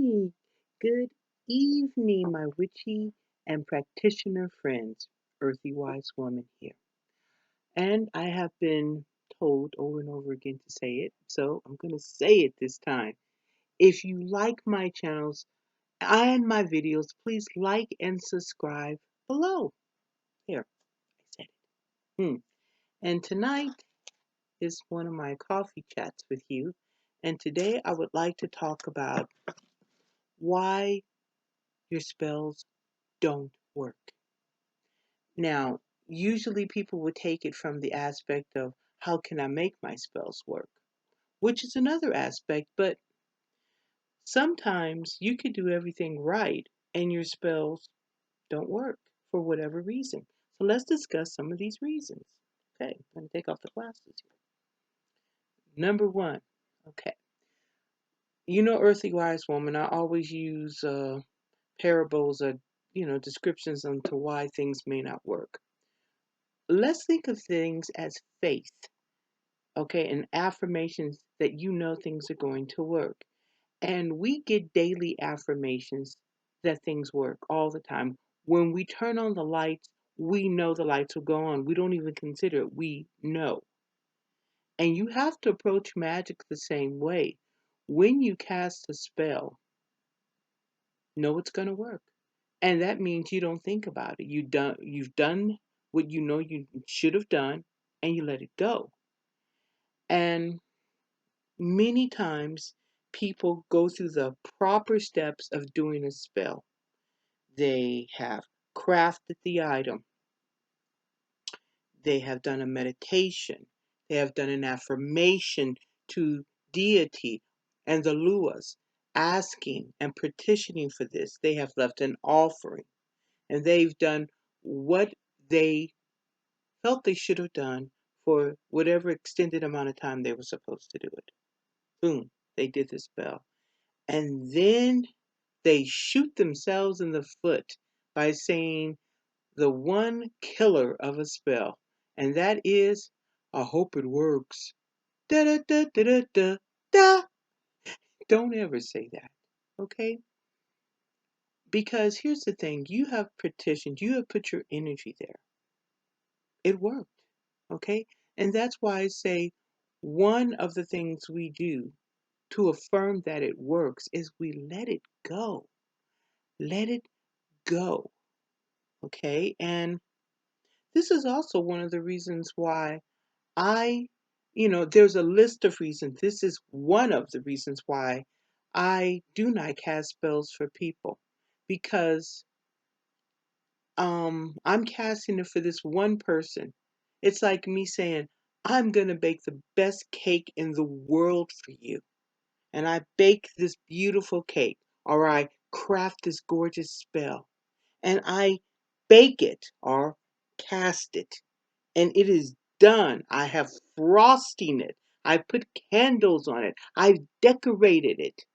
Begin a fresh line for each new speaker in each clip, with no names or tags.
Hey, good evening, my witchy and practitioner friends. Earthy Wise Woman here. And I have been told over and over again to say it, so I'm going to say it this time. If you like my channels and my videos, please like and subscribe below. There, I said it. And tonight is one of my coffee chats with you. And today I would like to talk about why your spells don't work. Now, usually people would take it from the aspect of how can I make my spells work, which is another aspect, but sometimes you could do everything right and your spells don't work for whatever reason. So let's discuss some of these reasons. Okay, I'm going to take off the glasses here. Number one, okay. You know, Earthly Wise Woman, I always use parables or, descriptions onto why things may not work. Let's think of things as faith, okay, and affirmations that you know things are going to work. And we get daily affirmations that things work all the time. When we turn on the lights, we know the lights will go on. We don't even consider it. We know. And you have to approach magic the same way. When you cast a spell, know it's going to work. And that means you don't think about it. You've done what you know you should have done, and you let it go. And many times people go through the proper steps of doing a spell. They have crafted the item. They have done a meditation. They have done an affirmation to deity and the Luas, asking and petitioning for this. They have left an offering. And they've done what they felt they should have done for whatever extended amount of time they were supposed to do it. Boom, they did the spell. And then they shoot themselves in the foot by saying the one killer of a spell, and that is, I hope it works. Da da da da da da da. Don't ever say that, okay? Because here's the thing, you have petitioned, you have put your energy there. It worked, okay? And that's why I say one of the things we do to affirm that it works is we let it go. Let it go. Okay, and this is also one of the reasons why there's a list of reasons. This is one of the reasons why I do not cast spells for people, because I'm casting it for this one person. It's like me saying, I'm gonna bake the best cake in the world for you. And I bake this beautiful cake, or I craft this gorgeous spell, and I bake it or cast it, and it is done. I have frosting it. I put candles on it. I've decorated it.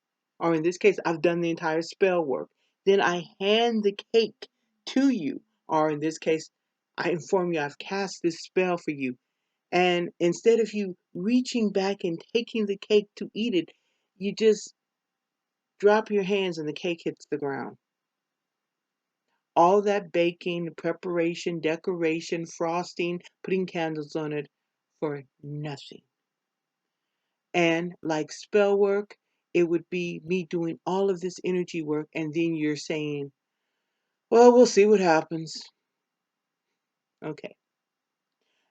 Or in this case, I've done the entire spell work. Then I hand the cake to you. Or in this case, I inform you I've cast this spell for you. And instead of you reaching back and taking the cake to eat it, you just drop your hands and the cake hits the ground. All that baking, preparation, decoration, frosting, putting candles on it for nothing. And like spell work, it would be me doing all of this energy work, and then you're saying, well, we'll see what happens. Okay.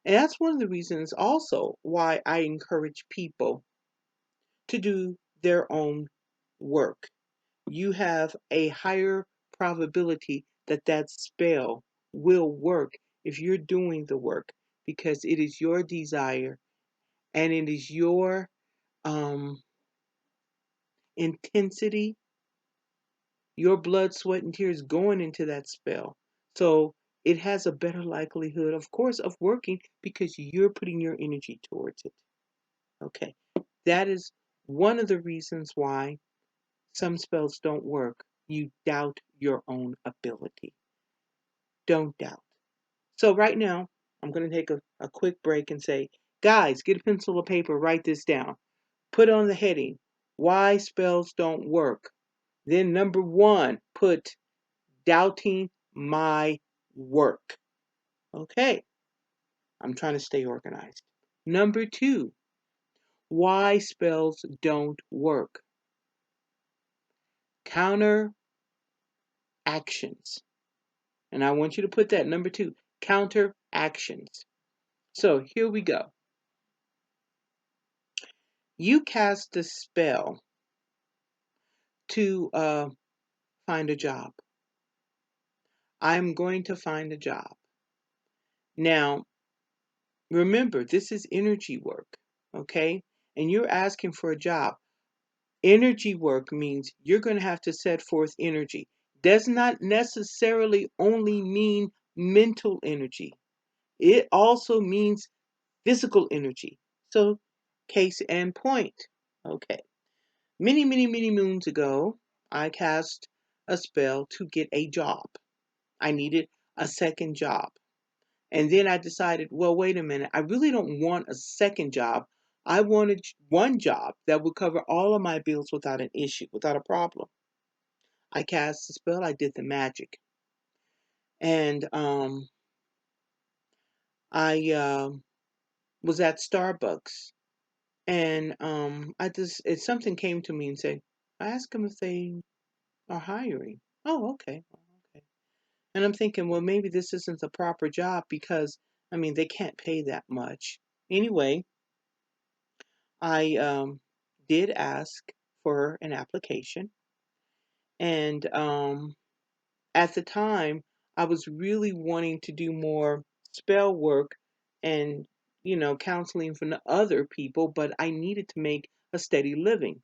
And that's one of the reasons also why I encourage people to do their own work. You have a higher probability that that spell will work if you're doing the work, because it is your desire and it is your um, intensity, your blood, sweat, and tears going into that spell. So it has a better likelihood, of course, of working because you're putting your energy towards it. Okay, that is one of the reasons why some spells don't work. You doubt your own ability. Don't doubt. So right now, I'm going to take a quick break and say, guys, get a pencil or paper, write this down. Put on the heading, why spells don't work. Then number 1, put doubting my work. Okay, I'm trying to stay organized. Number 2, why spells don't work. Counter actions. And I want you to put that number 2, counter actions. So here we go. You cast a spell to find a job. I'm going to find a job. Now, remember, this is energy work, okay? And you're asking for a job. Energy work means you're going to have to set forth energy. Does not necessarily only mean mental energy. It also means physical energy. So, case and point. Okay. Many, many, many moons ago, I cast a spell to get a job. I needed a second job. And then I decided, well, wait a minute. I really don't want a second job. I wanted one job that would cover all of my bills without an issue, without a problem. I cast the spell. I did the magic. And I was at Starbucks. And something came to me and said, I asked them if they are hiring. Oh, okay. Okay. And I'm thinking, well, maybe this isn't the proper job because, I mean, they can't pay that much. Anyway, I did ask for an application. And at the time, I was really wanting to do more spell work and, counseling from the other people, but I needed to make a steady living.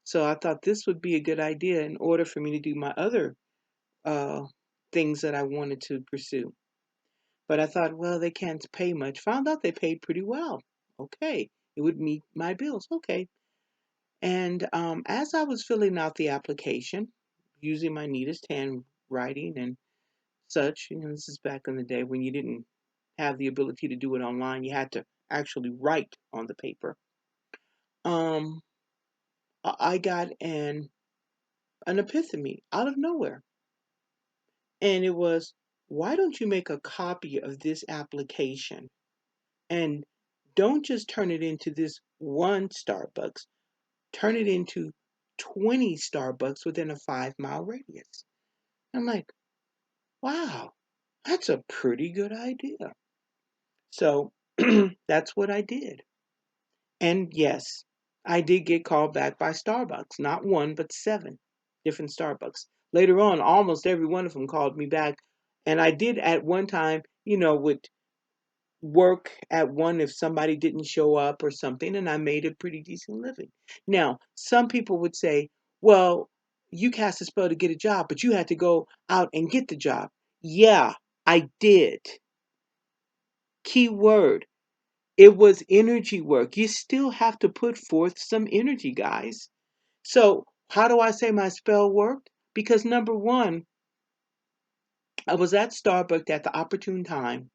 So I thought this would be a good idea in order for me to do my other uh, things that I wanted to pursue. But I thought, well, they can't pay much. Found out they paid pretty well. Okay, it would meet my bills. Okay. And as I was filling out the application, using my neatest handwriting and such, this is back in the day when you didn't have the ability to do it online. You had to actually write on the paper. Um, I got an epiphany out of nowhere. And it was, why don't you make a copy of this application and don't just turn it into this one Starbucks, turn it into 20 Starbucks within a 5-mile radius. I'm like, wow, that's a pretty good idea. So that's what I did. And yes, I did get called back by Starbucks, not one, but 7 different Starbucks. Later on, almost every one of them called me back. And I did at one time, would work at one if somebody didn't show up or something, and I made a pretty decent living. Now, some people would say, well, you cast a spell to get a job, but you had to go out and get the job. Yeah, I did. Key word. It was energy work. You still have to put forth some energy, guys. So, how do I say my spell worked? Because number 1, I was at Starbucks at the opportune time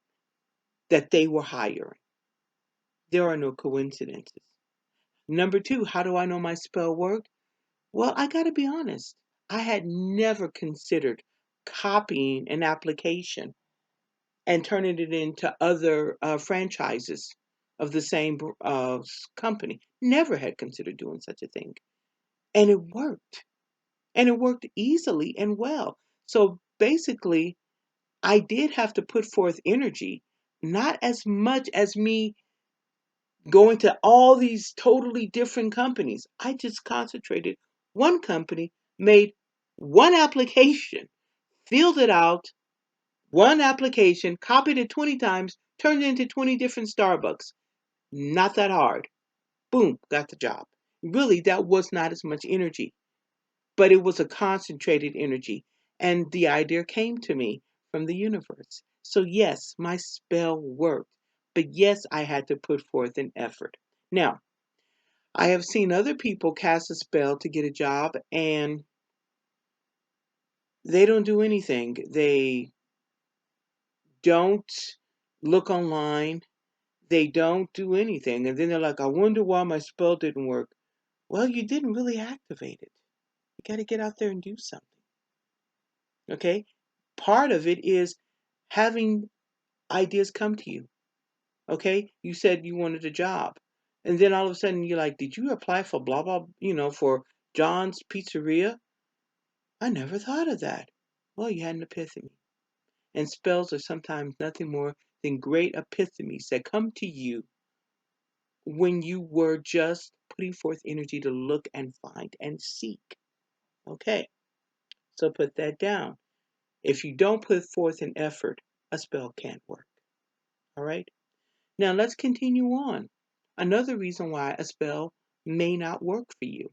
that they were hiring. There are no coincidences. Number 2, how do I know my spell worked? Well, I got to be honest. I had never considered copying an application and turning it into other franchises of the same company. Never had considered doing such a thing. And it worked. And it worked easily and well. So basically, I did have to put forth energy, not as much as me going to all these totally different companies. I just concentrated one company, made one application, filled it out, one application, copied it 20 times, turned it into 20 different Starbucks. Not that hard. Boom, got the job. Really, that was not as much energy, but it was a concentrated energy. And the idea came to me from the universe. So, yes, my spell worked. But yes, I had to put forth an effort. Now, I have seen other people cast a spell to get a job and they don't do anything. They don't look online. They don't do anything. And then they're like, I wonder why my spell didn't work. Well, you didn't really activate it. You got to get out there and do something. Okay? Part of it is having ideas come to you. Okay? You said you wanted a job. And then all of a sudden you're like, did you apply for blah, blah, for John's Pizzeria? I never thought of that. Well, you had an epiphany. And spells are sometimes nothing more than great epiphanies that come to you when you were just putting forth energy to look and find and seek. Okay, so put that down. If you don't put forth an effort, a spell can't work. All right, now let's continue on. Another reason why a spell may not work for you.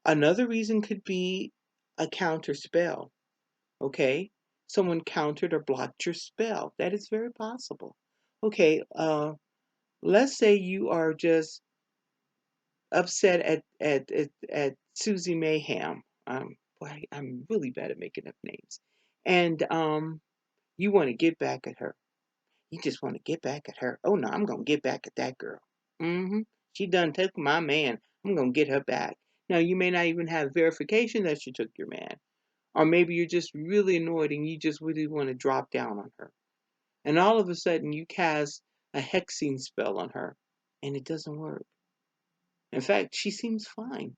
Another reason could be a counter spell. Okay, someone countered or blocked your spell. That is very possible. Okay, let's say you are just upset at Susie Mayhem. Boy, I'm really bad at making up names. And you want to get back at her. You just want to get back at her. Oh no, I'm gonna get back at that girl. Mm-hmm. She done took my man. I'm gonna get her back. Now you may not even have verification that she took your man. Or maybe you're just really annoyed and you just really want to drop down on her. And all of a sudden you cast a hexing spell on her and it doesn't work. In fact, she seems fine.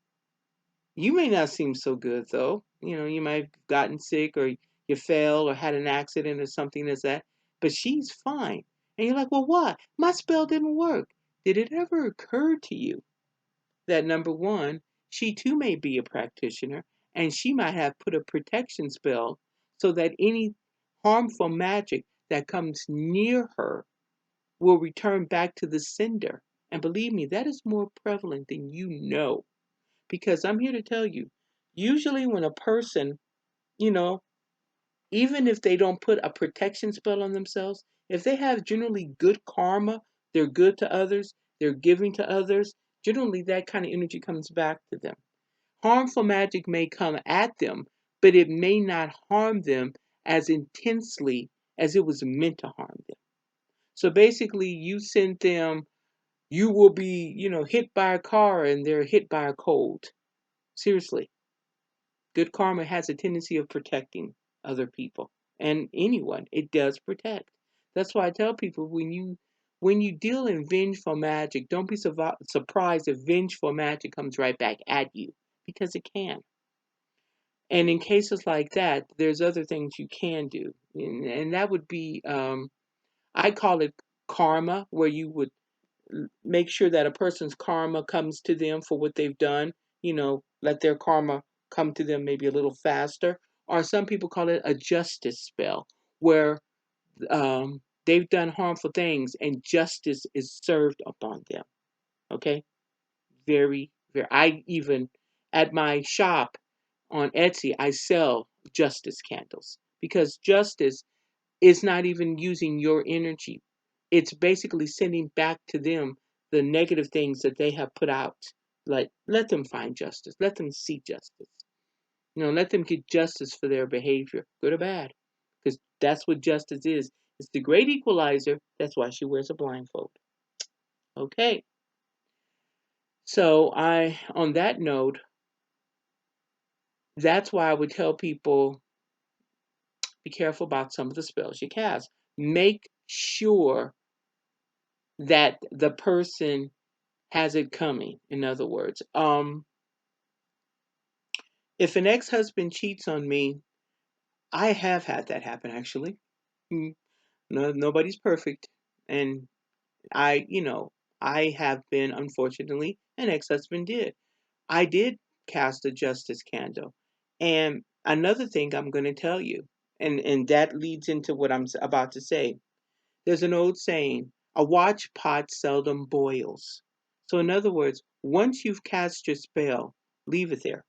You may not seem so good though. You might have gotten sick or you fell or had an accident or something as that, but she's fine. And you're like, well, what? My spell didn't work. Did it ever occur to you that number one, she too may be a practitioner and she might have put a protection spell so that any harmful magic that comes near her will return back to the sender. And believe me, that is more prevalent than you know. Because I'm here to tell you, usually when a person, you know, even if they don't put a protection spell on themselves, if they have generally good karma, they're good to others, they're giving to others, generally that kind of energy comes back to them. Harmful magic may come at them, but it may not harm them as intensely as it was meant to harm them. So basically, you send them, you will be, hit by a car and they're hit by a cold. Seriously. Good karma has a tendency of protecting other people and anyone. It does protect. That's why I tell people when you deal in vengeful magic, don't be surprised if vengeful magic comes right back at you because it can. And in cases like that, there's other things you can do, and that would be I call it karma, where you would make sure that a person's karma comes to them for what they've done, let their karma come to them maybe a little faster. Or some people call it a justice spell, where they've done harmful things and justice is served upon them. Okay? Very, very. I even, at my shop on Etsy, I sell justice candles because justice is not even using your energy. It's basically sending back to them the negative things that they have put out. Like, let them find justice. Let them see justice. Let them get justice for their behavior, good or bad. Because that's what justice is. It's the great equalizer. That's why she wears a blindfold. Okay. So on that note, that's why I would tell people be careful about some of the spells you cast. Make sure that the person has it coming. In other words, if an ex-husband cheats on me, I have had that happen actually. No, nobody's perfect, and I have been unfortunately an ex-husband did. I did cast a justice candle, and another thing I'm going to tell you, and that leads into what I'm about to say. There's an old saying, a watch pot seldom boils. So, in other words, once you've cast your spell, leave it there.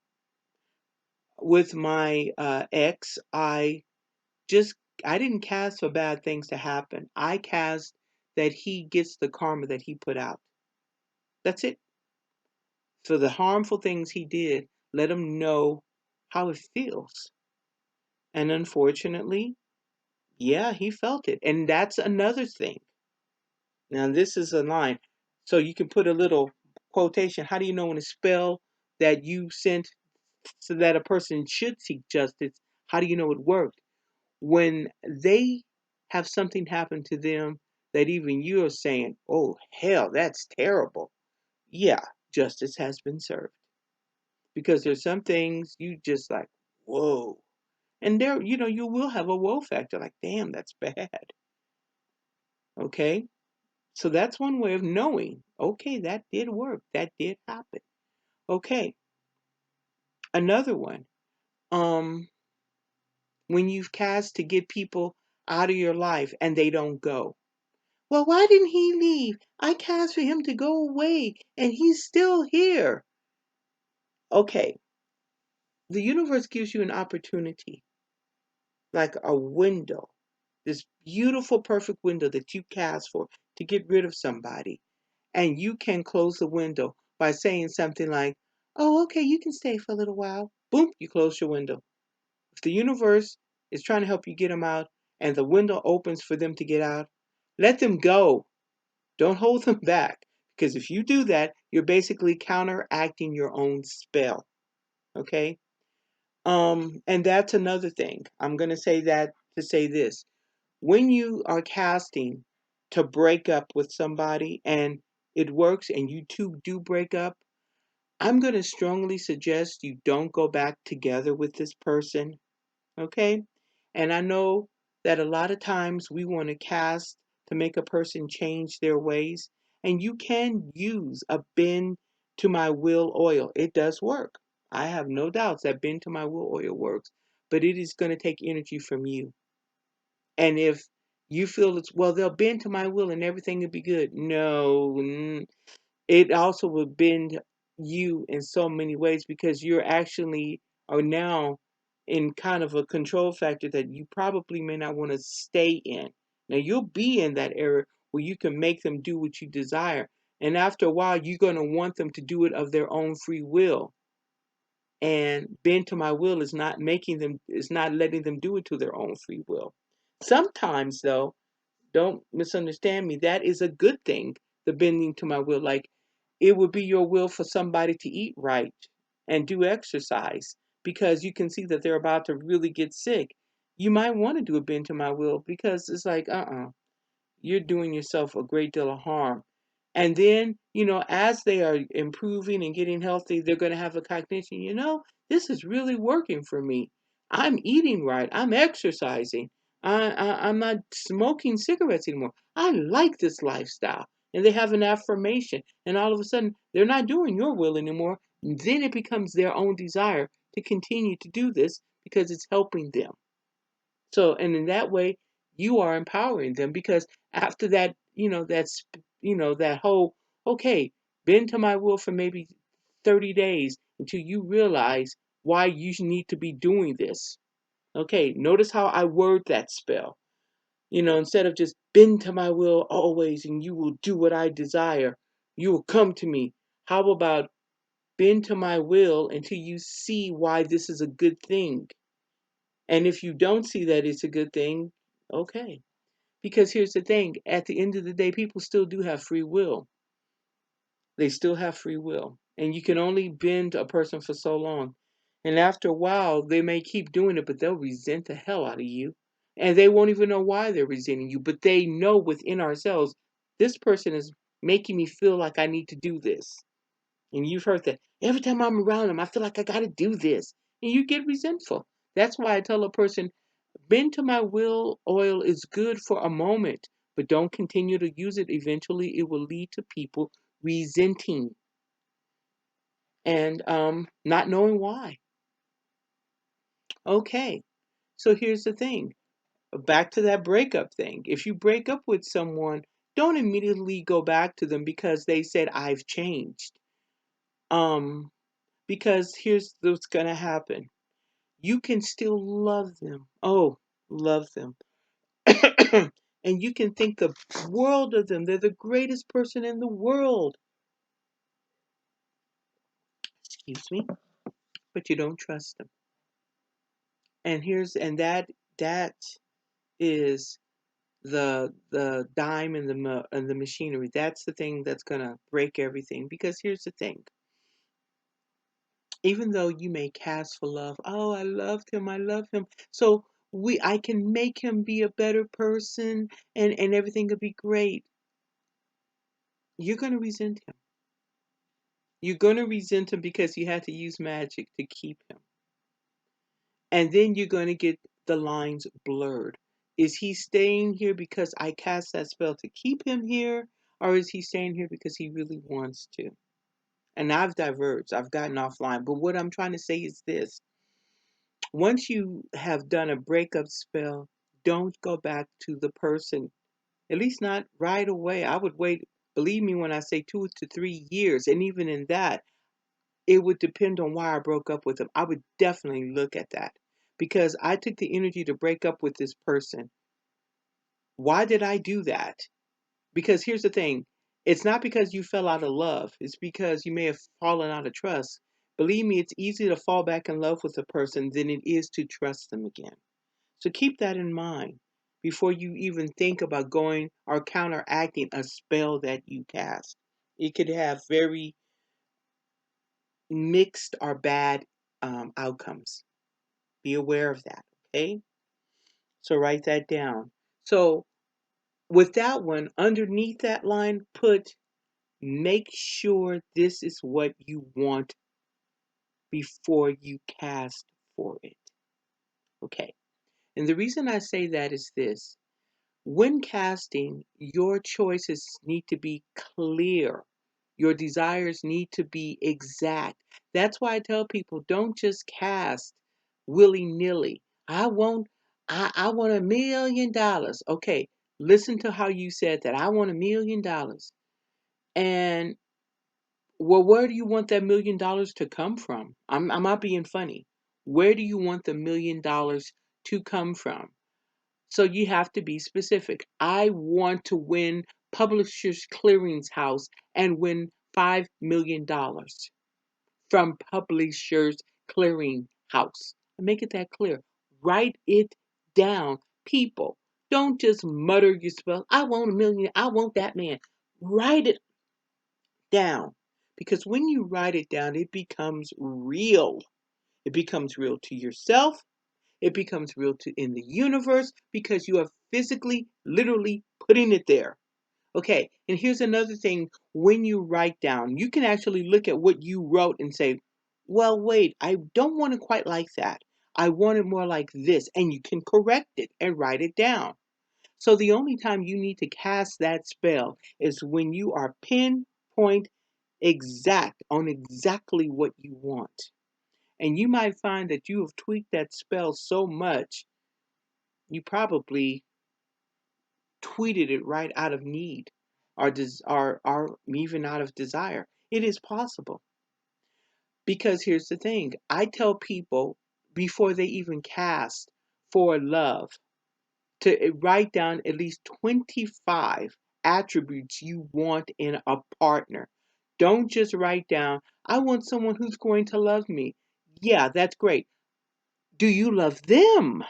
With my ex, just, I didn't cast for bad things to happen. I cast that he gets the karma that he put out. That's it. For the harmful things he did, let him know how it feels. And unfortunately, yeah, he felt it. And that's another thing. Now, this is a line. So you can put a little quotation. How do you know when a spell that you sent so that a person should seek justice, how do you know it worked? When they have something happen to them that even you are saying, oh, hell, that's terrible. Yeah, justice has been served. Because there's some things you just like, whoa. And there, you will have a whoa factor, like, damn, that's bad. Okay? So that's one way of knowing, okay, that did work. That did happen. Okay. Another one. Um, when you've cast to get people out of your life and they don't go. Well, why didn't he leave? I cast for him to go away and he's still here. Okay. The universe gives you an opportunity, like a window, this beautiful, perfect window that you cast for to get rid of somebody. And you can close the window by saying something like, oh, okay, you can stay for a little while. Boom, you close your window. If the universe is trying to help you get them out and the window opens for them to get out, let them go. Don't hold them back. Because if you do that, you're basically counteracting your own spell. Okay? And that's another thing. I'm going to say that to say this. When you are casting to break up with somebody and it works and you two do break up, I'm going to strongly suggest you don't go back together with this person. Okay? And I know that a lot of times we want to cast to make a person change their ways. And you can use a bend to my will oil. It does work. I have no doubts that bend to my will oil works, but it is going to take energy from you. And if you feel it's, well, they'll bend to my will and everything will be good. No, it also will bend you in so many ways because you're actually are now in kind of a control factor that you probably may not want to stay in. Now you'll be in that area where you can make them do what you desire. And after a while, you're going to want them to do it of their own free will. And bend to my will is not letting them do it to their own free will. Sometimes though, don't misunderstand me, that is a good thing, the bending to my will. Like it would be your will for somebody to eat right and do exercise because you can see that they're about to really get sick. You might want to do a bend to my will because it's like, you're doing yourself a great deal of harm. And then, as they are improving and getting healthy, they're going to have a cognition, this is really working for me. I'm eating right. I'm exercising. I'm not smoking cigarettes anymore. I like this lifestyle. And they have an affirmation. And all of a sudden, they're not doing your will anymore. And then it becomes their own desire to continue to do this because it's helping them. So, and in that way, you are empowering them because after that, that whole, okay, bend to my will for maybe 30 days until you realize why you need to be doing this. Okay, notice how I word that spell. Instead of just bend to my will always and you will do what I desire, you will come to me. How about bend to my will until you see why this is a good thing? And if you don't see that it's a good thing, okay. Because here's the thing, at the end of the day, people still do have free will. They still have free will. And you can only bend a person for so long. And after a while, they may keep doing it, but they'll resent the hell out of you. And they won't even know why they're resenting you. But they know within ourselves, this person is making me feel like I need to do this. And you've heard that every time I'm around them, I feel like I got to do this. And you get resentful. That's why I tell a person, bend to my will oil is good for a moment, but don't continue to use it. Eventually, it will lead to people resenting and not knowing why. Okay, so here's the thing. Back to that breakup thing. If you break up with someone, don't immediately go back to them because they said I've changed. Um, because here's what's gonna happen. You can still love them. Oh, love them. And you can think the world of them. They're the greatest person in the world. Excuse me. But you don't trust them. And that is the dime in the machinery. That's the thing that's gonna break everything. Because here's the thing. Even though you may cast for love, oh, I loved him, I love him. So I can make him be a better person and everything will be great. You're going to resent him. You're going to resent him because you had to use magic to keep him. And then you're going to get the lines blurred. Is he staying here because I cast that spell to keep him here? Or is he staying here because he really wants to? And I've diverged. I've gotten offline. But what I'm trying to say is this. Once you have done a breakup spell, don't go back to the person. At least not right away. I would wait, believe me when I say 2 to 3 years. And even in that, it would depend on why I broke up with them. I would definitely look at that because I took the energy to break up with this person. Why did I do that? Because here's the thing, it's not because you fell out of love, it's because you may have fallen out of trust. Believe me, it's easier to fall back in love with a person than it is to trust them again. So keep that in mind before you even think about going or counteracting a spell that you cast. It could have very mixed or bad outcomes. Be aware of that, okay? So write that down. So with that one, underneath that line, put make sure this is what you want before you cast for it. Okay. And the reason I say that is this. When casting, your choices need to be clear. Your desires need to be exact. That's why I tell people don't just cast willy-nilly. I want $1 million. Okay, listen to how you said that. I want $1 million. And well, where do you want that $1 million to come from? I'm not being funny. Where do you want the $1 million to come from? So you have to be specific. I want to win Publishers Clearinghouse and win $5 million from Publishers Clearinghouse. Make it that clear. Write it down. People, don't just mutter your spell. I want a million. I want that man. Write it down. Because when you write it down, it becomes real. It becomes real to yourself. It becomes real to in the universe because you are physically, literally putting it there. Okay, and here's another thing. When you write down, you can actually look at what you wrote and say, well, wait, I don't want it quite like that. I want it more like this. And you can correct it and write it down. So the only time you need to cast that spell is when you are pinpoint exact on exactly what you want. And you might find that you have tweaked that spell so much, you probably tweeted it right out of need or even out of desire. It is possible. Because here's the thing, I tell people before they even cast for love to write down at least 25 attributes you want in a partner. Don't just write down, I want someone who's going to love me. Yeah, that's great. Do you love them?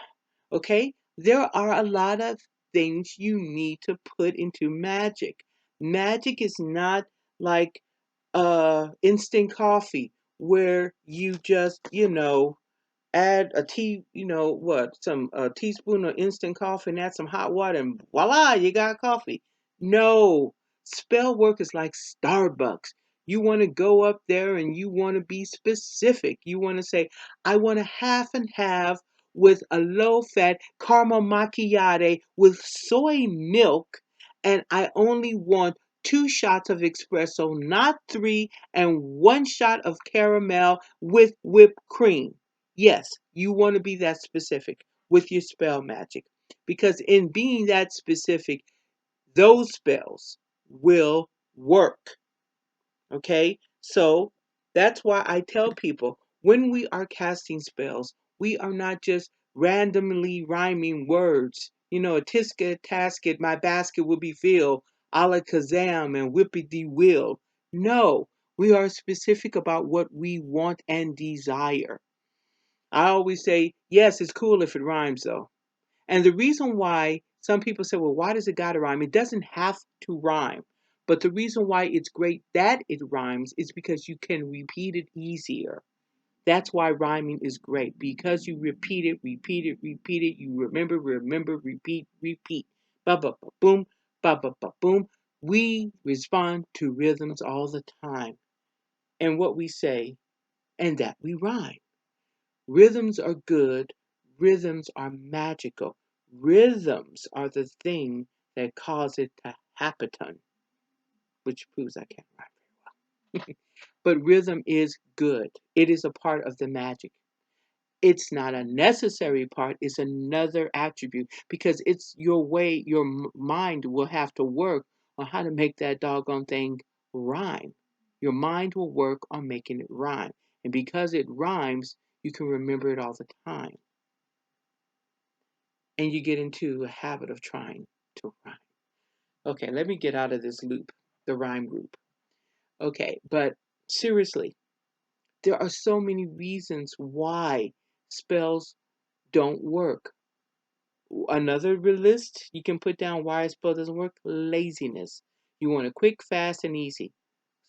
Okay? There are a lot of things you need to put into magic. Magic is not like instant coffee where you just, add a some teaspoon of instant coffee and add some hot water and voila, you got coffee. No, spell work is like Starbucks. You want to go up there and you want to be specific. You want to say, I want a half and half with a low fat caramel macchiato with soy milk, and I only want 2 shots of espresso, not three, and 1 shot of caramel with whipped cream. Yes, you want to be that specific with your spell magic because in being that specific, those spells will work. Okay? So that's why I tell people when we are casting spells, we are not just randomly rhyming words. A tisket, tasket, my basket will be filled, a la Kazam and whippity will. No, we are specific about what we want and desire. I always say, yes, it's cool if it rhymes though. And the reason why some people say, well, why does it gotta rhyme? It doesn't have to rhyme. But the reason why it's great that it rhymes is because you can repeat it easier. That's why rhyming is great, because you repeat it, repeat it, repeat it. You remember, remember, repeat, repeat. Ba ba ba boom, ba ba ba boom. We respond to rhythms all the time, and what we say, and that we rhyme. Rhythms are good. Rhythms are magical. Rhythms are the thing that cause it to happen, which proves I can't rhyme very well. But rhythm is good. It is a part of the magic. It's not a necessary part, it's another attribute, because it's your way, your mind will have to work on how to make that doggone thing rhyme. Your mind will work on making it rhyme. And because it rhymes, you can remember it all the time. And you get into a habit of trying to rhyme. Okay, let me get out of this loop, the rhyme group. Okay, but seriously, there are so many reasons why spells don't work. Another list you can put down why a spell doesn't work: laziness. You want it quick, fast, and easy.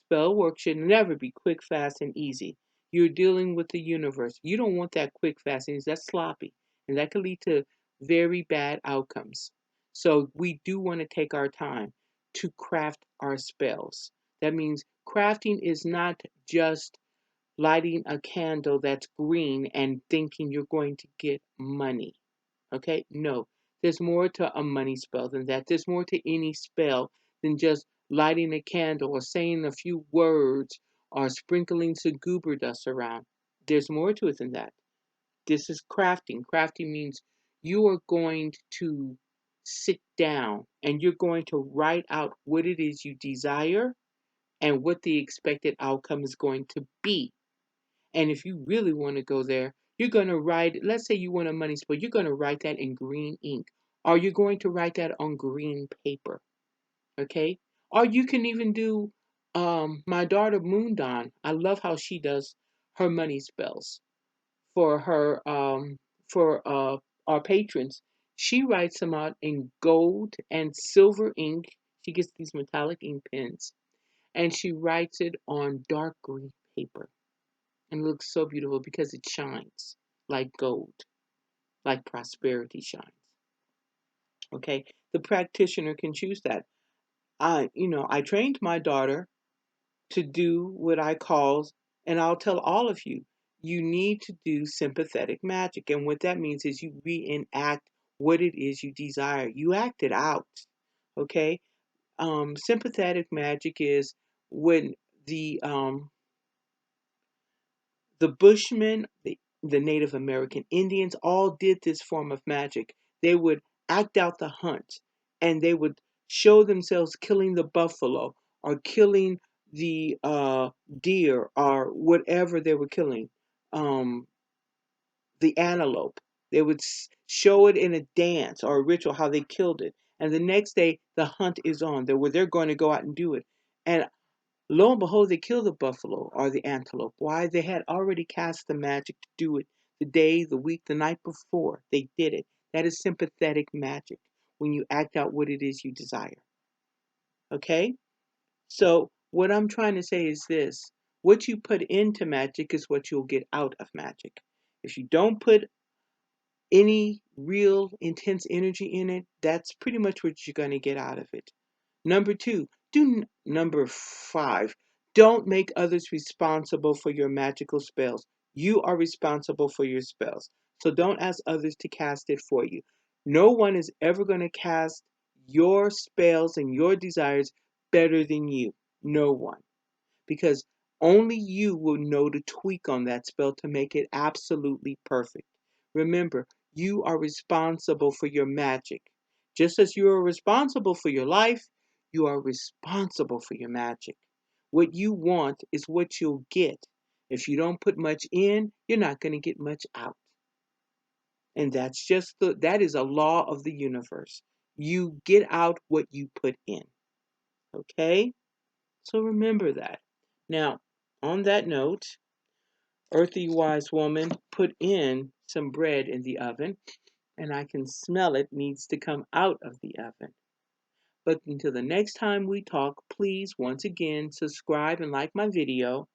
Spell work should never be quick, fast, and easy. You're dealing with the universe. You don't want that quick, fast, and easy. That's sloppy, and that can lead to very bad outcomes. So we do want to take our time to craft our spells. That means crafting is not just lighting a candle that's green and thinking you're going to get money. Okay? No. There's more to a money spell than that. There's more to any spell than just lighting a candle or saying a few words or sprinkling some goober dust around. There's more to it than that. This is crafting. Crafting means you are going to sit down and you're going to write out what it is you desire and what the expected outcome is going to be. And if you really want to go there, you're going to write, let's say you want a money spell, you're going to write that in green ink. Or you're going to write that on green paper. Okay? Or you can even do my daughter Moondon. I love how she does her money spells for her for our patrons. She writes them out in gold and silver ink. She gets these metallic ink pens and she writes it on dark green paper, and it looks so beautiful because it shines like gold, like prosperity shines. Okay, the practitioner can choose that. I trained my daughter to do what I call, and I'll tell all of you, you need to do sympathetic magic, and what that means is you reenact what it is you desire. You act it out. Okay, sympathetic magic is when the Bushmen, the Native American Indians, all did this form of magic. They would act out the hunt and they would show themselves killing the buffalo or killing the deer or whatever they were killing, um, the antelope. They would show it in a dance or a ritual how they killed it. And the next day, the hunt is on. They're going to go out and do it. And lo and behold, they killed the buffalo or the antelope. Why? They had already cast the magic to do it the day, the week, the night before. They did it. That is sympathetic magic when you act out what it is you desire. Okay? So, what I'm trying to say is this: what you put into magic is what you'll get out of magic. If you don't put any real intense energy in it, that's pretty much what you're going to get out of it. Number two, number five, don't make others responsible for your magical spells. You are responsible for your spells. So don't ask others to cast it for you. No one is ever going to cast your spells and your desires better than you. No one, because only you will know to tweak on that spell to make it absolutely perfect. Remember, you are responsible for your magic. Just as you are responsible for your life, you are responsible for your magic. What you want is what you'll get. If you don't put much in, you're not going to get much out. And that is a law of the universe. You get out what you put in. Okay? So remember that. Now, on that note, Earthy Wise Woman put in some bread in the oven, and I can smell it needs to come out of the oven. But until the next time we talk, please once again subscribe and like my video.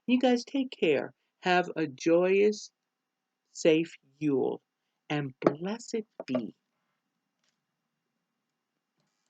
You guys take care Have a joyous, safe Yule, and blessed be.